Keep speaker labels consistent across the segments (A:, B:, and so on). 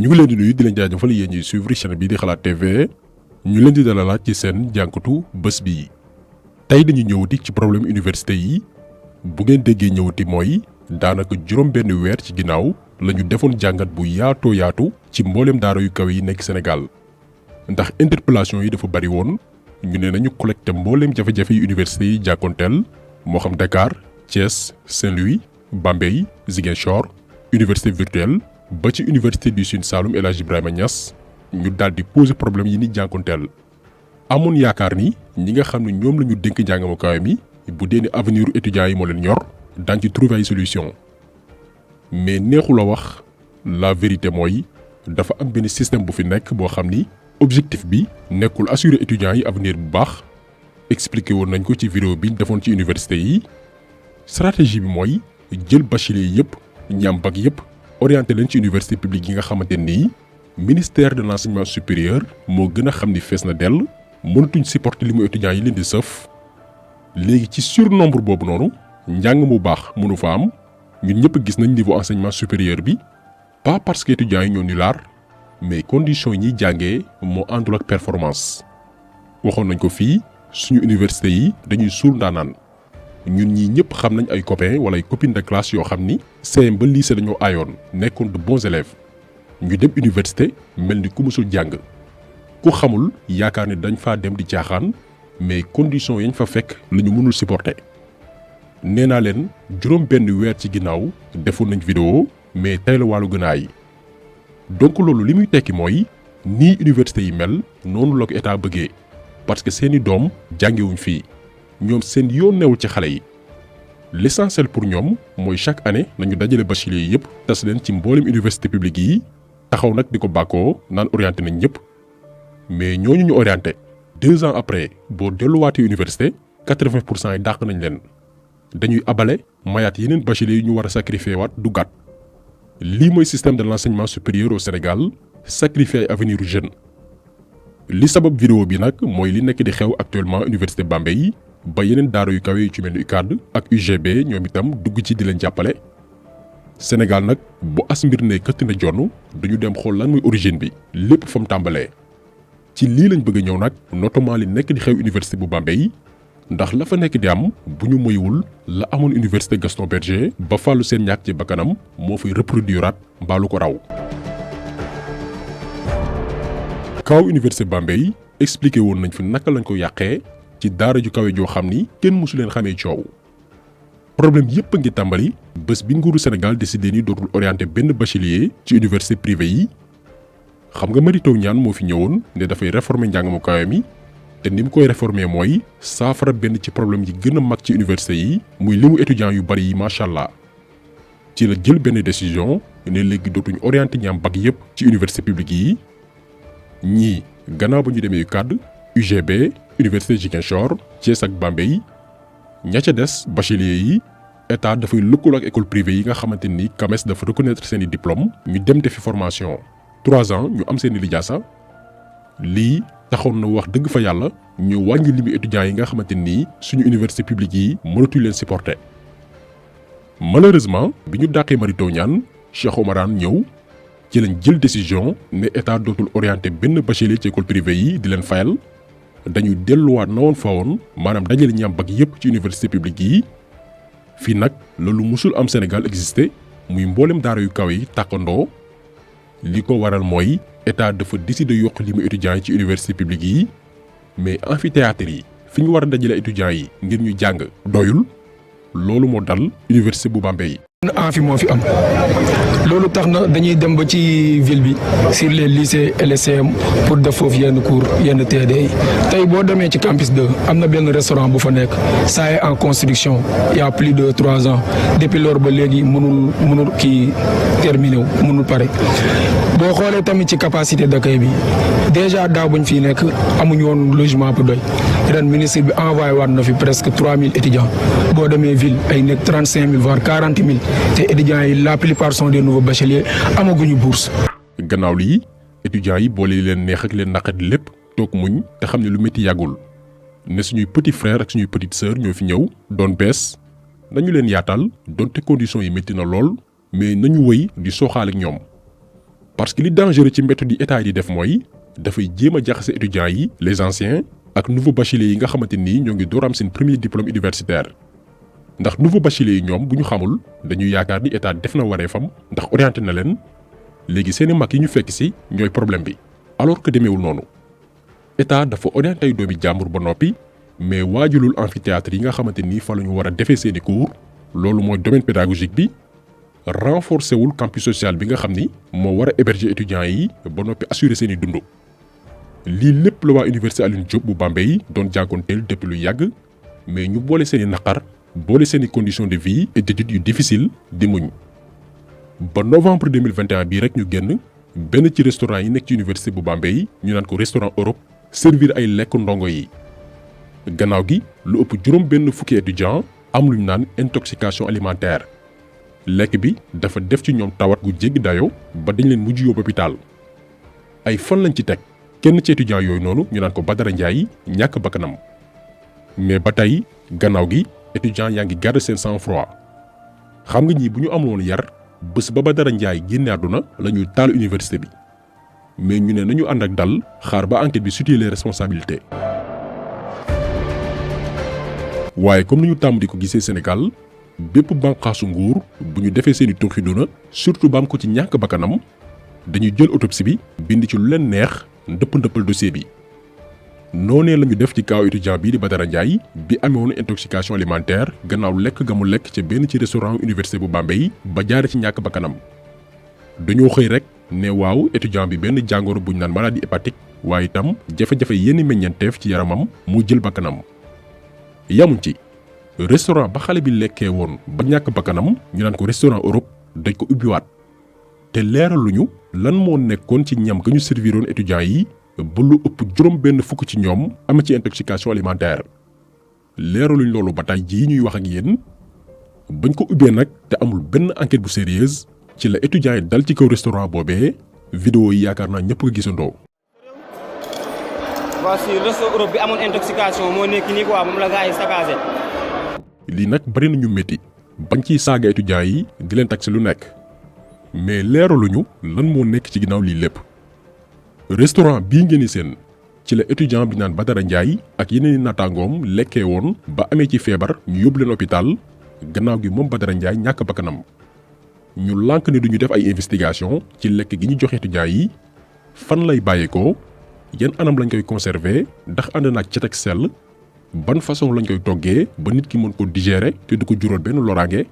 A: ñu ngi leen di nuyu di leen jaajëfal yéen ñuy suivre chaîne bi di xalaat TV ñu leen di dalalaat ci seen jànkatu bés bi tey dañu ñëwati ci problème université yi bu ngeen déggee ñëwati mooy daanaka juróom benn weer ci ginnaaw la ñu defoon jàngat bu yaatoo yaatu ci mboolem daara yu kaw yi nekk Sénégal ndax interpellation yi dafa bari woon ñu ne nañu collecté mboolem jafe-jafe yu université yi jàkkoonteel moo xam Dakar Thiès Saint-Louis Bambey Ziguinchor université virtuelle ba ci université du Sine Saloum El Hadji Ibrahima Niass ñu daal di poser problème yi ni jànkoonteel amoon yaakaar ni ñi nga xam ne ñoom la ñu dénk njàngamu kawe mi bu dee ni avenir étudiants yi moo leen ñor daañu ci trouver ay solution mais neexul a wax la vérité mooy dafa am benn système bu fi nekk boo xam ni objectif bi nekkul assurer étudiants yi avenir bu baax expliqué woon nañ ko ci vidéo bi ñu defoon ci université yi stratégie bi mooy jël bachelier yëpp ñi am bac yëpp orienté leen ci université publique yi nga xamante nii ministère de l'enseignement supérieur moo gën a xam ni fees na dell mënatuñ supporter li mu étudiants yi leen di sëf léegi ci surnombre boobu noonu njàng mu baax mënu fa am ñun ñëpp gis nañ niveau enseignement supérieur bi pas parce que étudiants yi ñoo nulaar mais conditions yi ñuy jàngee moo àndul ak performance waxoon nañ ko fii suñu université yi dañuy suul ndaanaan ñun ñii ñëpp xam nañ ay copains wala ay copines de classe yoo xam ni CM ba lycée dañoo aayoon nekkoon de bons élèves ñu dem université mel ni ku mësul jàng ku xamul yaakaar ne dañ faa dem di caaxaan mais conditions yañ fa fekk la ñu mënul supporter nee naa leen juróom benn weer ci ginnaaw defoon nañ vidéo mais tey la wàllu gën a ay donc loolu li muy tekki mooy nii université yi mel noonu la ko état bëggee parce que seeni doom jàngewuñ fii ñoom seen yoon newul ci xale yi l'essentiel pour ñoom mooy chaque année nañu dajale bachelier yi yëpp tas leen ci mboolem université publique yi taxaw nag di ko bàkkoo naan orienté nañ ñëpp mais ñooñu ñu orienté 2 ans après boo delluwaatee université 80% yi dàq nañ leen dañuy abale mayaat yeneen bachelier yi ñu war a sacrifier waat du gàtt lii mooy système de l'enseignement supérieur au Sénégal sacrifier ay avenir u jeune li sabab vidéo bi nag mooy li nekk di xew actuellement université Bambey ba yeneen daara yu kawe yu ci mel ni UCAD ak UGB ñoom itam dugg ci di leen jàppale Sénégal nag bu as mbir ne këtt na jonn duñu dem xool lan muy origine bi lépp fa mu tàmbalee ci lii lañ bëgg a ñëw nag notamment li nekk di xew université bu Bambey ndax la fa nekk di am bu ñu moywul la amoon université Gaston Berger ba fàllu seen ñàkk ci bakkanam moo fay reproduiraat mbaalu ko raw kaw université Bambey expliqué woon nañ fi naka lañ ko yàqee ci daara ju kawe joo xam ni kenn mësu leen xamee coow problème yépp a ngi tàmbali bés bi nguuru Sénégal décidé ni dootul orienté benn bachelier ci université privée yi xam nga Mary Teuw Niane moo fi ñëwoon ne dafay réformer njàngamu kawe mi te ni mu koy réformer mooy saafara benn ci problème yi gën a mag ci université yi muy limu étudiants yu bari yi macha allah ci la jël benn décision ne léegi dootuñ orienté ñi am bac yépp ci université publique yi ñii gannaaw ba ñu demee UCAD UGB université Ziguinchor Thiès ak Bambey ña ca des bachelier yi état dafay lëkkaloo ak école privée yi nga xamante ni CAMES dafa reconnaître seeni diplôme ñu dem defi formation 3 ans ñu am seeni lijaasa lii taxoon na wax dëgg fa yàlla ñu wàññi limu étudiants yi nga xamante ni suñu université publique yi mënatuñ leen supporter malheureusement bi ñu dàqee Mary Teuw Niane Cheikh Oumar Anne ñëw ci lañ jël décision ne état dootul orienté benn bachelier ci école privée yi di leen fayal dañuy delluwaat na woon fa woon maanaam dajale ñi am bac yépp ci université publique yi fii nag loolu musul am Sénégal existé muy mboolem daara yu kaw yi tàkkandoo li ko waral mooy état dafa décider yokk li mu étudiants yi ci université publique yi mais amphithéâtre yi fi ñu war a dajale étudiants yi ngir ñu jàng doyul loolu moo dal université bu Bambey.
B: amphi moo fi am loolu tax na dañuy dem ba ci ville bi sur les lycées et les CM pour def foofu yenn cours yenn TD yi tey boo demee ci campus 2 am na benn restaurant bu fa nekk ça est en construction il y a plus de 3 ans depuis lors ba léegi mënul kii terminé wu mënul pare boo xoolee tamit ci capacité d'accueil bi déjà daaw bañ fii nekk amuñu woon logement bu doy ren ministre bi envoyé waat na fi presque 3000 étudiants boo demee ville ay nekk 35000 voire 40000 te étudiants yi la plupart sont des nouveaux bacheliers amaguñu bourse.
A: gannaaw lii étudiants yi boole leen neex ak leen naqat lépp toog muñ te xam ne lu métti yàggul ne suñuy petit frère ak suñuy petite sœur ñoo fi ñëw doon bees nañu leen yaatal donte conditions yi métti na lool mais nañu wëy di sooxaale ak ñoom parce que li dangereux ci méthode yi état yi di def mooy dafay jéem a jaxase étudiants yi les anciens ak nouveaux bacheliers yi nga xamante ni ñoo ngi door am seen premier diplôme universitaire ndax nouveaux bacheliers yi ñoom bu ñu xamul dañuy yaakaar ni état def na wareefam ndax orienté na leen léegi seeni mag yi ñu fekk si ñooy problème bi alors que demeewul noonu état dafa orienté ay doomi jàmbur ba noppi mais waajulul amphithéâtre yi nga xamante ni fa la ñu war a defee seeni cours loolu mooy domaine pédagogique bi renforcé wul campus social bi nga xam ni moo war a héberger étudiants yi ba noppi assurer seeni dund lii lépp la waa université Alioune Diop bu Bambey doon jànkoonteel depuis lu yàgg mais ñu boole seeni naqar boole seeni conditions de vie et d'études yu difficile di muñ ba novembre 2021 bii rek ñu génn benn ci restaurant yi nekk ci université bu Bambey ñu naan ko restaurant Europe servir ay lekk ndongo yi gannaaw gi lu ëpp juróom benn fukki étudiant am lu ñu naan intoxication alimentaire lekk bi dafa def ci ñoom tawat gu jéggi dayo ba dañ leen mujj yóbbu hôpital ay fan lañ ci teg kenn ci étudiant yooyu noonu ñu naan ko Badara Ndiaye ñàkk bakkanam mais ba tey gannaaw gi étudiant yaa ngi garder seen sang-froid xam nga ñii bu ñu amoon yar bés ba Badara Ndiaye génne àdduna la ñuy taal université bi mais ñu ne nañu ànd ak dal xaar ba enquête bi situer les responsabilités waaye comme ni ñu tàmm di ko gisee Sénégal bépp bànqaasu nguur bu ñu defee seeni tuuxi duna surtout ba am ko ci ñàkk bakkanam dañuy jël autopsie bi bind ci lu leen neex ndëppal dossier bi noonee la ñu def ci kaaw étudiant bii di Badara Ndiaye bi amewoon intoxication alimentaire gannaaw lekk ga mu lekk ca benn ci restaurant université bu Bambey ba jaare ci ñàkk bakkanam dañoo xëy rek ne waaw étudiant bi benn jàngoro bu ñu naan maladie hépatique waaye itam jafe-jafe yenn meññanteef ci yaramam mu jël bakkanam yamuñ ci restaurant ba xale bi lekkee woon ba ñàkk bakkanam ñu naan ko restaurant Europe dañ ko ubbiwaat te leeraluñu lan moo nekkoon ci ñam ga ñu serviroon étudiants yi ba lu ëpp juróom benn fukk ci ñoom am ci intoxication alimentaire leeraluñ loolu ba tey jii ñuy wax ak yéen bañ ko ubbee nag te amul benn enquête bu sérieuse ci la étudiants yi dal ci kaw restaurant boobee vidéo yi yaakaar naa ñëpp ko gisandoo.
C: voici resto Europe bi amoon intoxication moo nekk nii quoi moom la gars yi saccagé.
A: lii nag bari na ñu métti bañ ciy saaga étudiants yi di leen taxé lu nekk mais leeraluñu lan moo nekk ci ginnaaw lii lépp. restaurant bii ngeen di seen ci la étudiant bi naan Badara Ndiaye ak yeneen i naataangoom lekkee woon ba amee ci feebar ñu yóbbu leen hôpital gannaaw gi moom Badara Ndiaye ñàkk bakkanam ñu lànk ne duñu def ay investigation ci lekk gi ñu joxe étudiants yi fan lay bàyyeekoo yan anam lañ koy conserver ndax ànd naag cet ak sell ban façon lañ koy toggee ba nit ki mën ko digérer te du ko jural benn loraange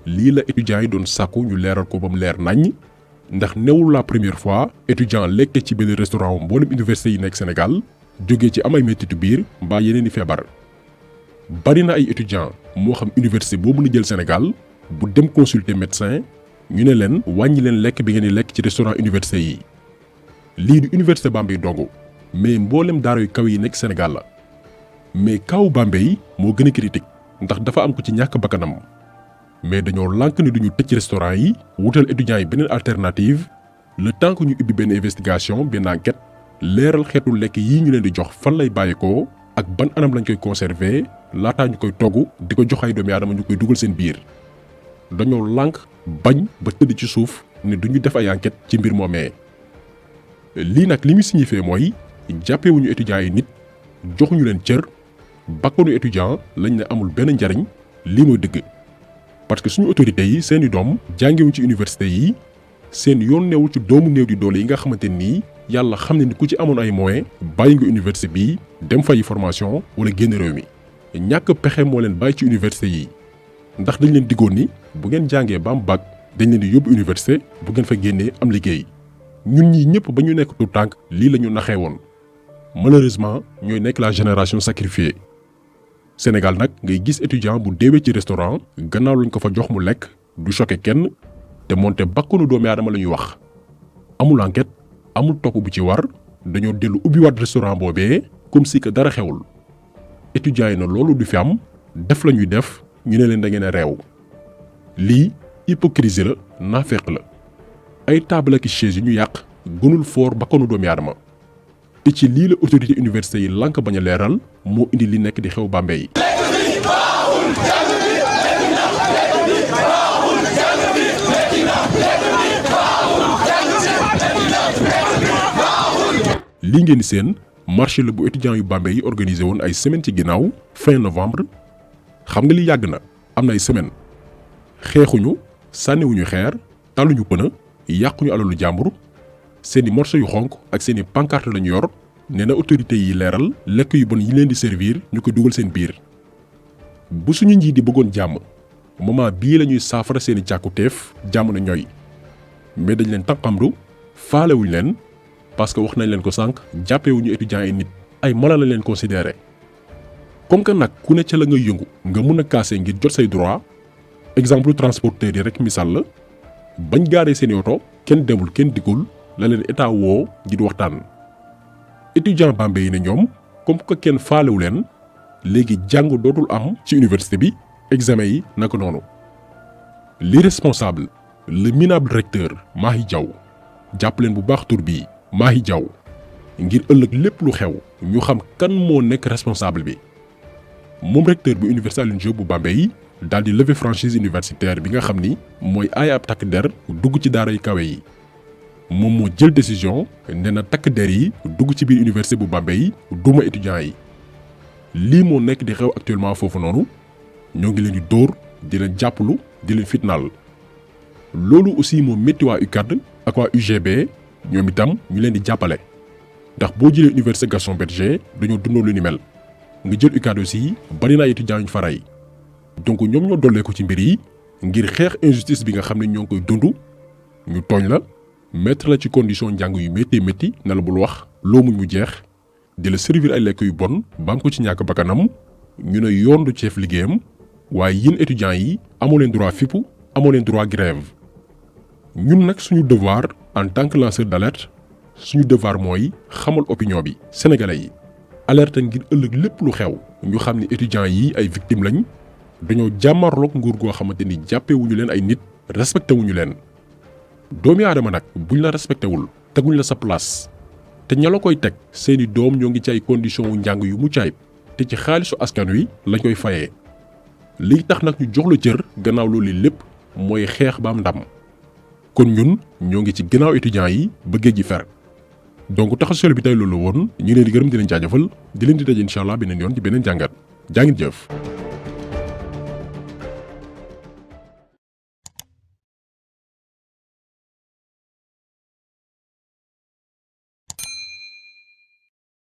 A: lii la étudiants yi doon sàkku ñu leeral ko ba mu leer naññ. ndax newul la première fois étudiant lekkee ci benn restaurant mboolem université yi nekk Sénégal jógee ci am ay mettitu biir mbaa yeneen i feebar bari na ay étudiant moo xam université boo mën a jël Sénégal bu dem consulter médecin ñu ne leen wàññi leen lekk bi ngeen di lekk ci restaurant université yi lii di université Bambey dongo mais mboolem daara yu kaw yi nekk Sénégal la mais kaw Bambey moo gën a critique ndax dafa am ko ci ñàkk bakkanam mais dañoo lànk ne duñu tëj restaurant yi wutal étudiants yi beneen alternative le temps que ñu ubbi benn investigation benn enquête leeral xeetu lekk yii ñu leen di jox fan lay bàyyeekoo ak ban anam lañ koy conserver laataa ñu koy togg di ko jox ay doomi aadama ñu koy dugal seen biir dañoo lànk bañ ba tëdd ci suuf ne duñu def ay enquête ci mbir moomee lii nag li muy signifié mooy jàppewuñu étudiants yi nit joxuñu leen cër bakkanu étudiant lañ ne amul benn njariñ lii mooy dëgg parce que suñu autorités yi seeni doom jàngewuñ ci université yi seen yoon newul ci doomu néew di doole yi nga xamante nii yàlla xam ne ni ku ci amoon ay moyens bàyyi nga université bi dem fayi formation wala génn réew mi ñàkk pexe moo leen bàyyi ci université yi ndax dañ leen diggoon ni bu ngeen jàngee ba am bac dañ leen di yóbbu université bu ngeen fa génnee am liggéey ñun ñii ñëpp ba ñu nekk tout tànk lii la ñu naxee woon malheureusement ñooy nekk la génération sacrifiée Sénégal nag ngay gis étudiant bu deewee ci restaurant gannaaw lañ ko fa jox mu lekk du choqué kenn te moonte bakkanu doomi aadama la ñuy wax amul enquête amul topp bu ci war dañoo dellu ubbiwaat restaurant boobee comme si que dara xewul étudiants yi na loolu du fi am def la ñuy def ñu ne leen da ngeen a réew lii hypocrisie la naafeq la ay table ak chaise yu ñu yàq gënul foor bakkanu doomi aadama te ci lii la autorité université yi lànk bañ a leeral moo indi li nekk di xew Bambey. lii ngeen di seen marché la bu étudiants yu Bambey yi organisé woon ay semaine ci ginnaaw fin novembre xam nga li yàgg na am na ay semaine xeexuñu sànniwuñu xeer taluñu pëna yàquñu alalu jàmbur seeni morceau yu xonk ak seeni pancarte lañu yor nee na autorité yi leeral lekk yu bon yi leen di servir ñu ko dugal seen biir bu suñu njiit di bëggoon jàmm moment bii la ñuy saafara seeni càkkutéef jàmm na ñooy mais dañ leen tànqamdu faalewuñ leen parce que wax nañ leen ko sànq jàppewuñu étudiants yi nit ay mala la leen considéré comme que nag ku ne ca la nga yëngu nga mun a kaase ngir jot say droit exemple transporteur yi rek misaal la bañ gaaree seeni oto kenn demul kenn dikkul la leen état woo ngir waxtaan étudiant Bambey yi ne ñoom comme que kenn faalewu leen léegi jàng dootul am ci université bi examen yi naka noonu l'irresponsable le minable recteur Mahi Diaw jàpp leen bu baax tur bii Mahi Diaw ngir ëllëg lépp lu xew ñu xam kan moo nekk responsable bi moom recteur bu université Alioune Diop bu Bambey daal di lever franchise universitaire bi nga xam ni mooy aay ab takk der dugg ci daara yu kawe yi moom moo jël décision nee na takk der yi dugg ci biir université bu Bambey duma étudiants yi lii moo nekk di xew actuellement foofu noonu ñoo ngi leen di dóor di leen jàppalu di leen fitnaal loolu aussi moo métti waa UCAD ak waa UGB ñoom itam ñu leen di jàppale ndax boo jëlee université Gaston Berger dañoo dundoo lu ni mel nga jël UCAD aussi bari na ay étudiants yu ñu fa rey donc ñoom ñoo dollee ko ci mbir yi ngir xeex injustice bi nga xam ne ñoo ngi koy dund ñu tooñ la mettre la ci condition njàng yu métti na la bul wax loo muñ mu jeex di la servir ay lekk yu bon ba am ko ci ñàkk bakkanam ñu ne yoon du chef liggéeyam waaye yéen étudiants yi amoo leen droit fippu amoo leen droit grève ñun nag suñu devoir en tant que lanceur d'alerte suñu devoir mooy xamal opinion bi sénégalais yi alerte ngir ëllëg lépp lu xew ñu xam ni étudiants yi ay victimes lañ dañoo jàmmarloog nguur goo xamante ni jàppewuñu leen ay nit respecté wuñu leen doomi aadama nag buñ la respecté wul teguñ la sa place te ña la koy teg seeni doom ñoo ngi ci ay conditions wu njàng yu mucc ayib te ci xaalisu askan wi lañ koy fayee liy tax nag ñu jox la cër gannaaw loolu lépp mooy xeex ba am ndam kon ñun ñoo ngi ci gannaaw étudiants yi ba géej gi fer donc taxaw bi tey loolu woon ñu ngi leen di gërëm di leen jaajëfal di leen di daje incha allah beneen yoon ci beneen jàngat jaa ngeen jëf.